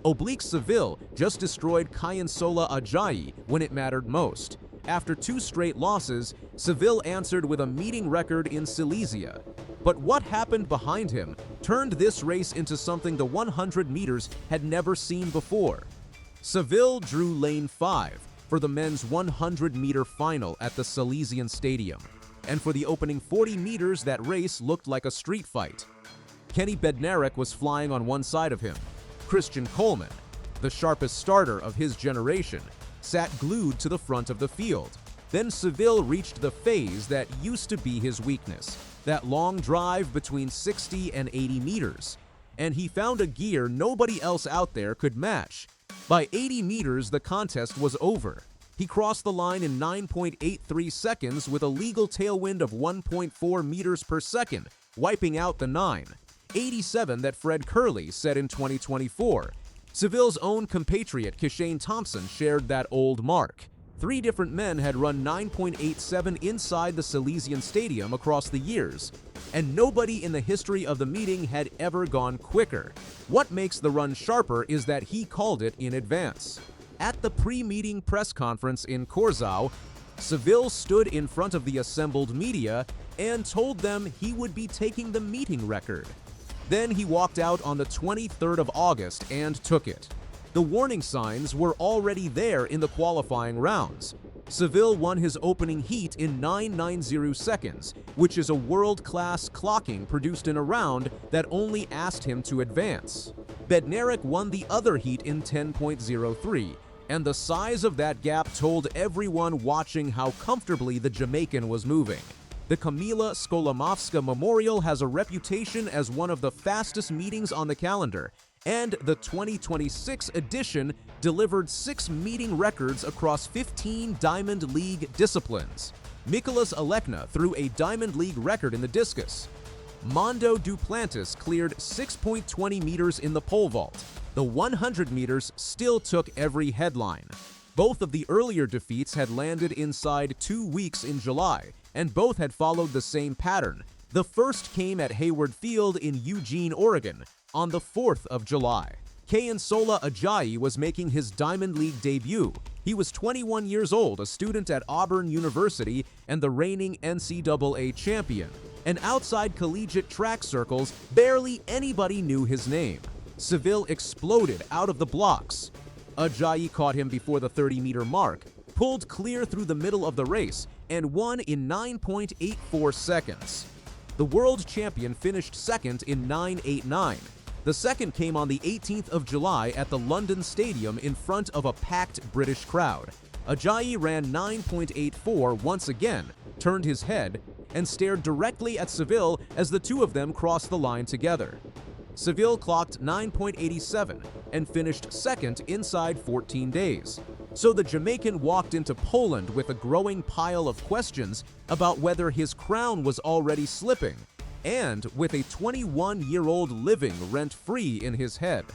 Oblique Seville just destroyed Kayinsola Ajayi when it mattered most. After 2 straight losses, Seville answered with a meeting record in Silesia. But what happened behind him turned this race into something the 100 meters had never seen before. Seville drew lane 5 for the men's 100-meter final at the Silesian Stadium. And for the opening 40 meters, that race looked like a street fight. Kenny Bednarek was flying on one side of him. Christian Coleman, the sharpest starter of his generation, sat glued to the front of the field. Then Seville reached the phase that used to be his weakness, that long drive between 60 and 80 meters. And he found a gear nobody else out there could match. By 80 meters, the contest was over. He crossed the line in 9.83 seconds with a legal tailwind of 1.4 meters per second, wiping out the 9.87 that Fred Curley set in 2024. Seville's own compatriot Kishane Thompson shared that old mark. 3 different men had run 9.87 inside the Silesian Stadium across the years, and nobody in the history of the meeting had ever gone quicker. What makes the run sharper is that he called it in advance. At the pre-meeting press conference in Corzau, Seville stood in front of the assembled media and told them he would be taking the meeting record. Then he walked out on the 23rd of August and took it. The warning signs were already there in the qualifying rounds. Seville won his opening heat in 9.90 seconds, which is a world-class clocking produced in a round that only asked him to advance. Bednarek won the other heat in 10.03, and the size of that gap told everyone watching how comfortably the Jamaican was moving. The Kamila Skolimowska Memorial has a reputation as one of the fastest meetings on the calendar, and the 2026 edition delivered 6 meeting records across 15 Diamond League disciplines. Nicholas Alekna threw a Diamond League record in the discus. Mondo Duplantis cleared 6.20 meters in the pole vault. The 100 meters still took every headline. Both of the earlier defeats had landed inside 2 weeks in July, and both had followed the same pattern. The first came at Hayward Field in Eugene, Oregon, on the 4th of July. Kayinsola Ajayi was making his Diamond League debut. He was 21 years old, a student at Auburn University and the reigning NCAA champion. And outside collegiate track circles, barely anybody knew his name. Seville exploded out of the blocks. Ajayi caught him before the 30-meter mark, pulled clear through the middle of the race, and won in 9.84 seconds. The world champion finished second in 9.89. The second came on the 18th of July at the London Stadium in front of a packed British crowd. Ajayi ran 9.84 once again, turned his head, and stared directly at Seville as the two of them crossed the line together. Seville clocked 9.87 and finished second inside 14 days. So the Jamaican walked into Poland with a growing pile of questions about whether his crown was already slipping, and with a 21-year-old living rent-free in his head.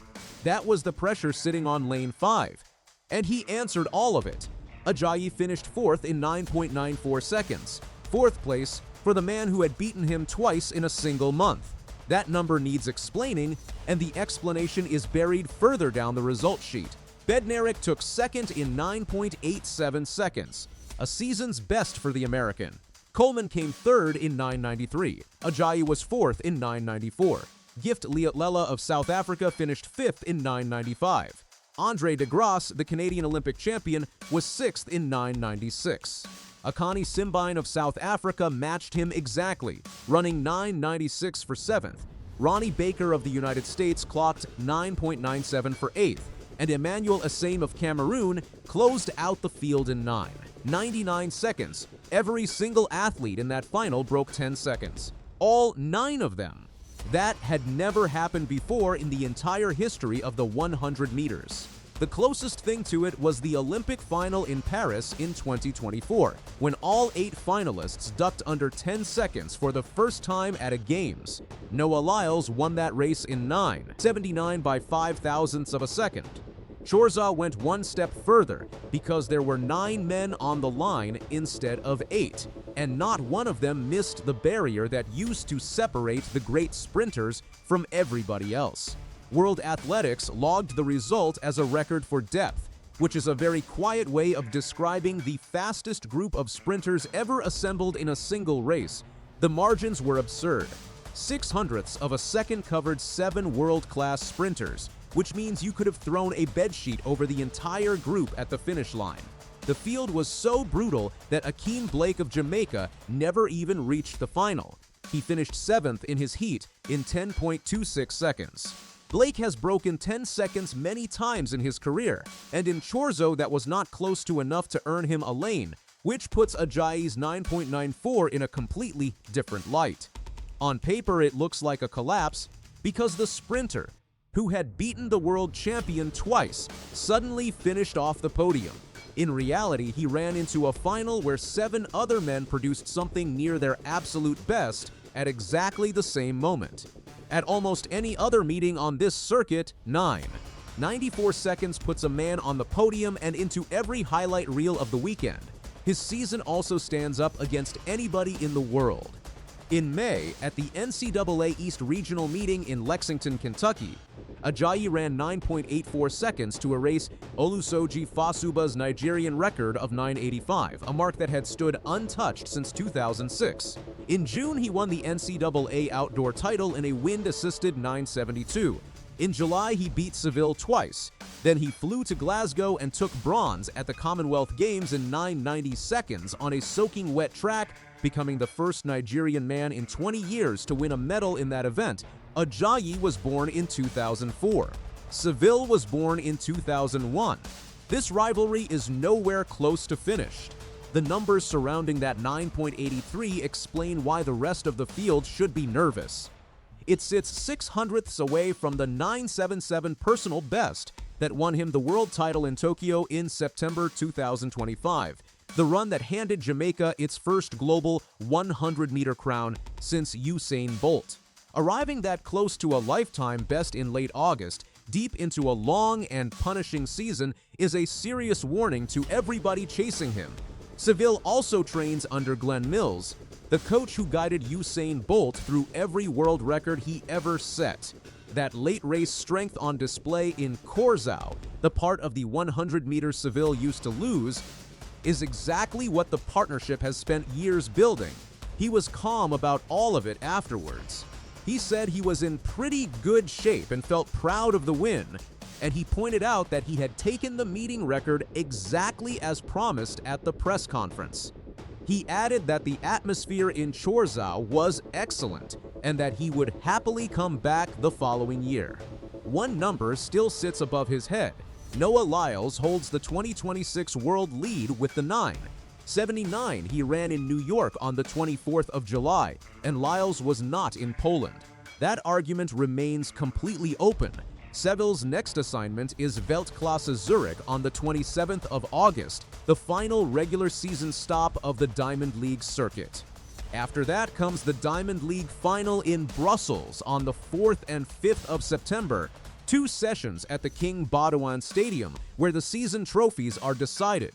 That was the pressure sitting on lane 5, and he answered all of it. Ajayi finished 4th in 9.94 seconds, 4th place for the man who had beaten him twice in a single month. That number needs explaining, and the explanation is buried further down the result sheet. Bednarek took second in 9.87 seconds, a season's best for the American. Coleman came third in 9.93. Ajayi was 4th in 9.94. Gift Liatlela of South Africa finished 5th in 9.95. Andre de Grasse, the Canadian Olympic champion, was 6th in 9.96. Akani Simbine of South Africa matched him exactly, running 9.96 for 7th. Ronnie Baker of the United States clocked 9.97 for 8th, and Emmanuel Assame of Cameroon closed out the field in 9.99 seconds. Every single athlete in that final broke 10 seconds. All 9 of them. That had never happened before in the entire history of the 100 meters. The closest thing to it was the Olympic final in Paris in 2024, when all 8 finalists ducked under 10 seconds for the first time at a Games. Noah Lyles won that race in 9.79 by 5 thousandths of a second. Chorza went one step further because there were 9 men on the line instead of 8, and not one of them missed the barrier that used to separate the great sprinters from everybody else. World Athletics logged the result as a record for depth, which is a very quiet way of describing the fastest group of sprinters ever assembled in a single race. The margins were absurd. 0.06 of a second covered 7 world-class sprinters, which means you could have thrown a bedsheet over the entire group at the finish line. The field was so brutal that Akeem Blake of Jamaica never even reached the final. He finished 7th in his heat in 10.26 seconds. Blake has broken 10 seconds many times in his career, and in Chorzo that was not close to enough to earn him a lane, which puts Ajayi's 9.94 in a completely different light. On paper, it looks like a collapse because the sprinter, who had beaten the world champion twice, suddenly finished off the podium. In reality, he ran into a final where 7 other men produced something near their absolute best at exactly the same moment. At almost any other meeting on this circuit, 94 seconds puts a man on the podium and into every highlight reel of the weekend. His season also stands up against anybody in the world. In May, at the NCAA East Regional meeting in Lexington, Kentucky, Ajayi ran 9.84 seconds to erase Olusoji Fasuba's Nigerian record of 9.85, a mark that had stood untouched since 2006. In June, he won the NCAA outdoor title in a wind-assisted 9.72. In July, he beat Seville twice. Then he flew to Glasgow and took bronze at the Commonwealth Games in 9.90 seconds on a soaking wet track, becoming the first Nigerian man in 20 years to win a medal in that event. Ajayi was born in 2004. Seville was born in 2001. This rivalry is nowhere close to finished. The numbers surrounding that 9.83 explain why the rest of the field should be nervous. It sits 0.06 away from the 9.77 personal best that won him the world title in Tokyo in September 2025, the run that handed Jamaica its first global 100-meter crown since Usain Bolt. Arriving that close to a lifetime best in late August, deep into a long and punishing season, is a serious warning to everybody chasing him. Seville also trains under Glenn Mills, the coach who guided Usain Bolt through every world record he ever set. That late race strength on display in Corzau, the part of the 100-meter Seville used to lose, is exactly what the partnership has spent years building. He was calm about all of it afterwards. He said he was in pretty good shape and felt proud of the win, and he pointed out that he had taken the meeting record exactly as promised at the press conference. He added that the atmosphere in Chorzów was excellent and that he would happily come back the following year. One number still sits above his head. Noah Lyles holds the 2026 world lead with the 9.79 he ran in New York on the 24th of July, and Lyles was not in Poland. That argument remains completely open. Seville's next assignment is Weltklasse Zurich on the 27th of August, the final regular season stop of the Diamond League circuit. After that comes the Diamond League final in Brussels on the 4th and 5th of September, 2 sessions at the King Baudouin Stadium where the season trophies are decided.